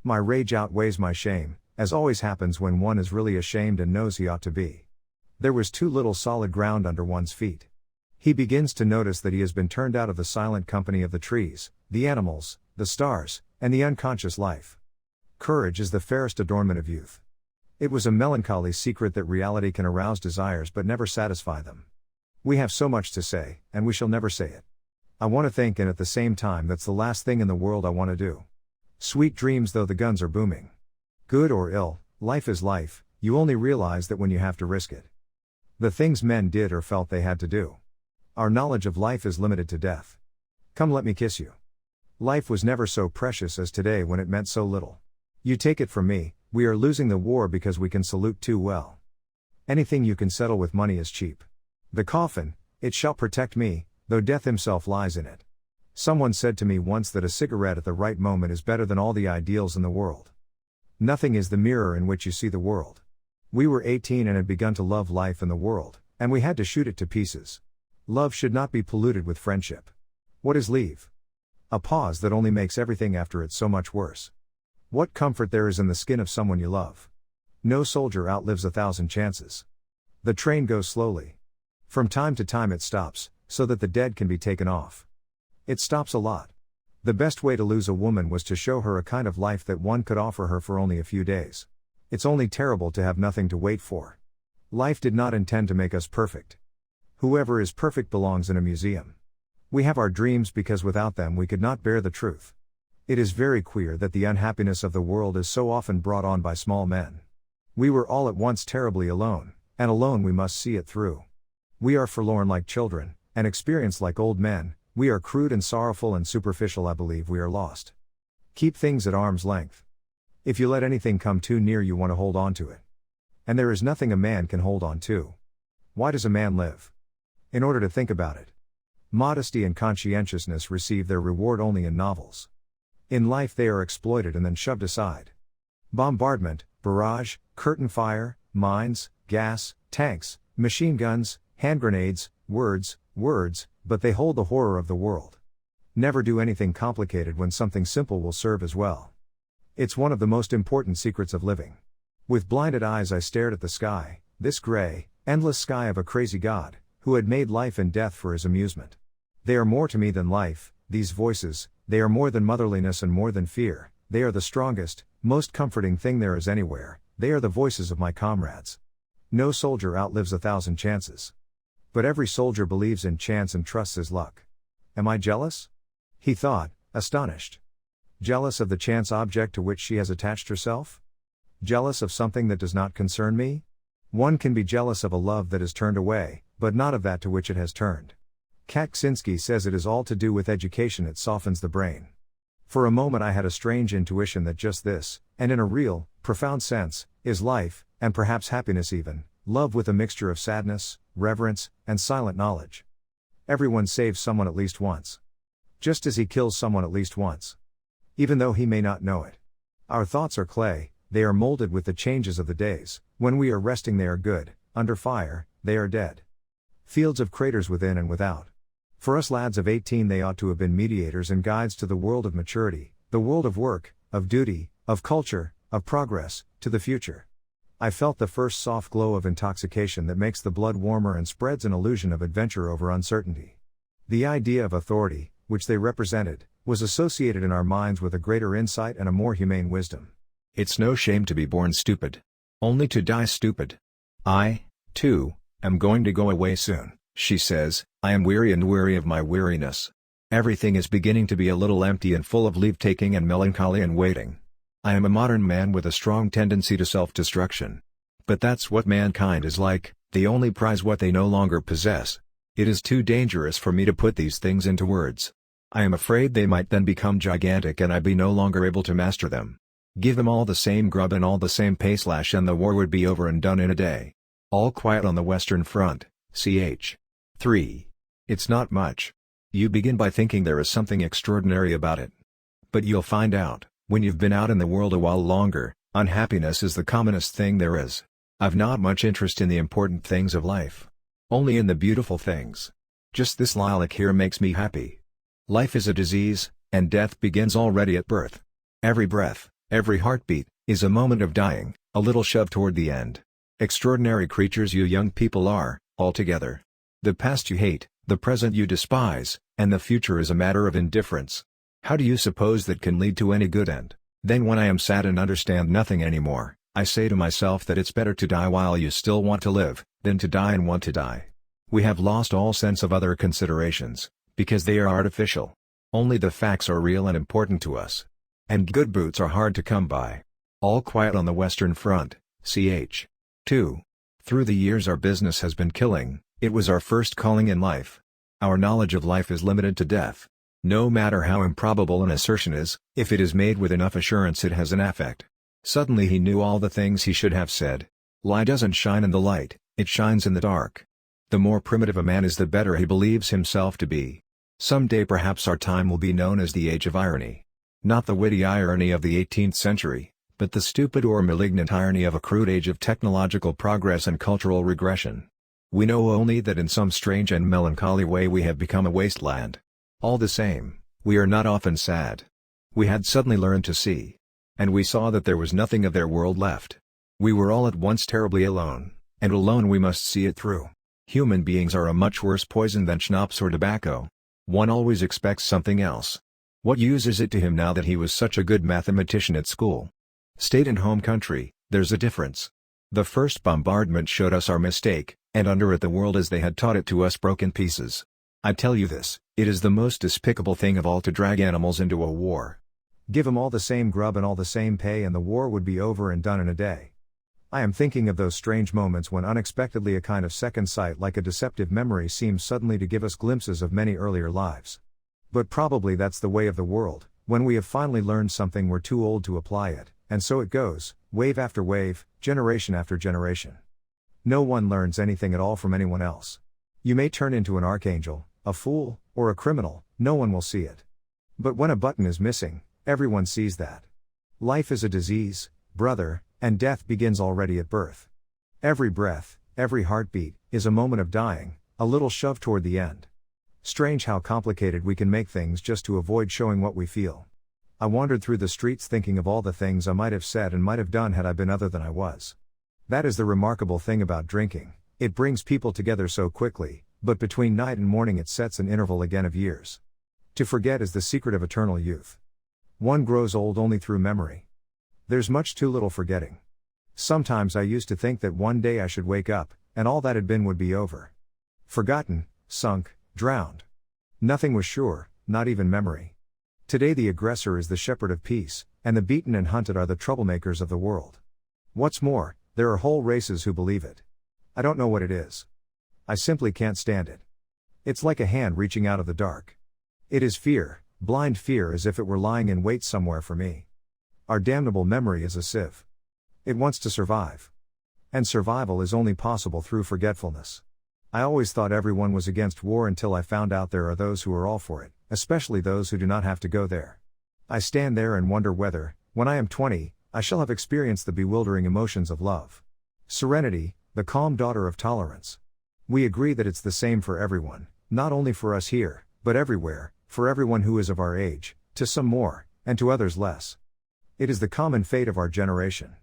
My rage outweighs my shame, as always happens when one is really ashamed and knows he ought to be. There was too little solid ground under one's feet. He begins to notice that he has been turned out of the silent company of the trees, the animals, the stars, and the unconscious life. Courage is the fairest adornment of youth. It was a melancholy secret that reality can arouse desires but never satisfy them. We have so much to say, and we shall never say it. I want to think, and at the same time that's the last thing in the world I want to do. Sweet dreams though the guns are booming. Good or ill, life is life, you only realize that when you have to risk it. The things men did or felt they had to do. Our knowledge of life is limited to death. Come let me kiss you. Life was never so precious as today when it meant so little. You take it from me, we are losing the war because we can salute too well. Anything you can settle with money is cheap. The coffin, it shall protect me, though death himself lies in it. Someone said to me once that a cigarette at the right moment is better than all the ideals in the world. Nothing is the mirror in which you see the world. We were 18 and had begun to love life and the world, and we had to shoot it to pieces. Love should not be polluted with friendship. What is leave? A pause that only makes everything after it so much worse. What comfort there is in the skin of someone you love. No soldier outlives 1,000 chances. The train goes slowly. From time to time it stops, so that the dead can be taken off. It stops a lot. The best way to lose a woman was to show her a kind of life that one could offer her for only a few days. It's only terrible to have nothing to wait for. Life did not intend to make us perfect. Whoever is perfect belongs in a museum. We have our dreams because without them we could not bear the truth. It is very queer that the unhappiness of the world is so often brought on by small men. We were all at once terribly alone, and alone we must see it through. We are forlorn like children, and experienced like old men, we are crude and sorrowful and superficial. I believe we are lost. Keep things at arm's length. If you let anything come too near you want to hold on to it. And there is nothing a man can hold on to. Why does a man live? In order to think about it. Modesty and conscientiousness receive their reward only in novels. In life they are exploited and then shoved aside. Bombardment, barrage, curtain fire, mines, gas, tanks, machine guns, hand grenades, words, but they hold the horror of the world. Never do anything complicated when something simple will serve as well. It's one of the most important secrets of living. With blinded eyes I stared at the sky, this gray, endless sky of a crazy God, who had made life and death for his amusement. They are more to me than life, these voices, they are more than motherliness and more than fear, they are the strongest, most comforting thing there is anywhere, they are the voices of my comrades. No soldier outlives 1,000 chances. But every soldier believes in chance and trusts his luck. Am I jealous? He thought, astonished. Jealous of the chance object to which she has attached herself? Jealous of something that does not concern me? One can be jealous of a love that is turned away, but not of that to which it has turned. Kaczynski says it is all to do with education, it softens the brain. For a moment I had a strange intuition that just this, and in a real, profound sense, is life, and perhaps happiness even, love with a mixture of sadness, reverence, and silent knowledge. Everyone saves someone at least once. Just as he kills someone at least once. Even though he may not know it. Our thoughts are clay, they are molded with the changes of the days, when we are resting they are good, under fire, they are dead. Fields of craters within and without. For us lads of 18 they ought to have been mediators and guides to the world of maturity, the world of work, of duty, of culture, of progress, to the future. I felt the first soft glow of intoxication that makes the blood warmer and spreads an illusion of adventure over uncertainty. The idea of authority, which they represented, was associated in our minds with a greater insight and a more humane wisdom. It's no shame to be born stupid. Only to die stupid. I, too, am going to go away soon, she says. I am weary and weary of my weariness. Everything is beginning to be a little empty and full of leave-taking and melancholy and waiting. I am a modern man with a strong tendency to self-destruction. But that's what mankind is like, they only prize what they no longer possess. It is too dangerous for me to put these things into words. I am afraid they might then become gigantic and I be no longer able to master them. Give them all the same grub and all the same payslash and the war would be over and done in a day. All quiet on the Western Front, ch. 3. It's not much. You begin by thinking there is something extraordinary about it. But you'll find out, when you've been out in the world a while longer, unhappiness is the commonest thing there is. I've not much interest in the important things of life. Only in the beautiful things. Just this lilac here makes me happy. Life is a disease, and death begins already at birth. Every breath, Every heartbeat is a moment of dying, a little shove toward the end. Extraordinary creatures you young people are, altogether. The past you hate, the present you despise, and the future is a matter of indifference. How do you suppose that can lead to any good end? Then when I am sad and understand nothing anymore, I say to myself that it's better to die while you still want to live, than to die and want to die. We have lost all sense of other considerations, because they are artificial. Only the facts are real and important to us. And good boots are hard to come by. All quiet on the Western Front, ch. 2. Through the years our business has been killing, it was our first calling in life. Our knowledge of life is limited to death. No matter how improbable an assertion is, if it is made with enough assurance it has an effect. Suddenly he knew all the things he should have said. Lie doesn't shine in the light, it shines in the dark. The more primitive a man is the better he believes himself to be. Someday perhaps our time will be known as the age of irony. Not the witty irony of the 18th century, but the stupid or malignant irony of a crude age of technological progress and cultural regression. We know only that in some strange and melancholy way we have become a wasteland. All the same, we are not often sad. We had suddenly learned to see. And we saw that there was nothing of their world left. We were all at once terribly alone, and alone we must see it through. Human beings are a much worse poison than schnapps or tobacco. One always expects something else. What use is it to him now that he was such a good mathematician at school? State and home country, there's a difference. The first bombardment showed us our mistake, and under it the world as they had taught it to us broke in pieces. I tell you this, it is the most despicable thing of all to drag animals into a war. Give 'em all the same grub and all the same pay and the war would be over and done in a day. I am thinking of those strange moments when unexpectedly a kind of second sight like a deceptive memory seems suddenly to give us glimpses of many earlier lives. But probably that's the way of the world, when we have finally learned something we're too old to apply it, and so it goes, wave after wave, generation after generation. No one learns anything at all from anyone else. You may turn into an archangel, a fool, or a criminal, no one will see it. But when a button is missing, everyone sees that. Life is a disease, brother, and death begins already at birth. Every breath, every heartbeat, is a moment of dying, a little shove toward the end. Strange how complicated we can make things just to avoid showing what we feel. I wandered through the streets thinking of all the things I might have said and might have done had I been other than I was. That is the remarkable thing about drinking, it brings people together so quickly, but between night and morning it sets an interval again of years. To forget is the secret of eternal youth. One grows old only through memory. There's much too little forgetting. Sometimes I used to think that one day I should wake up, and all that had been would be over. Forgotten, sunk, drowned. Nothing was sure, not even memory. Today the aggressor is the shepherd of peace, and the beaten and hunted are the troublemakers of the world. What's more, there are whole races who believe it. I don't know what it is. I simply can't stand it. It's like a hand reaching out of the dark. It is fear, blind fear, as if it were lying in wait somewhere for me. Our damnable memory is a sieve. It wants to survive. And survival is only possible through forgetfulness. I always thought everyone was against war until I found out there are those who are all for it, especially those who do not have to go there. I stand there and wonder whether, when I am 20, I shall have experienced the bewildering emotions of love. Serenity, the calm daughter of tolerance. We agree that it's the same for everyone, not only for us here, but everywhere, for everyone who is of our age, to some more, and to others less. It is the common fate of our generation.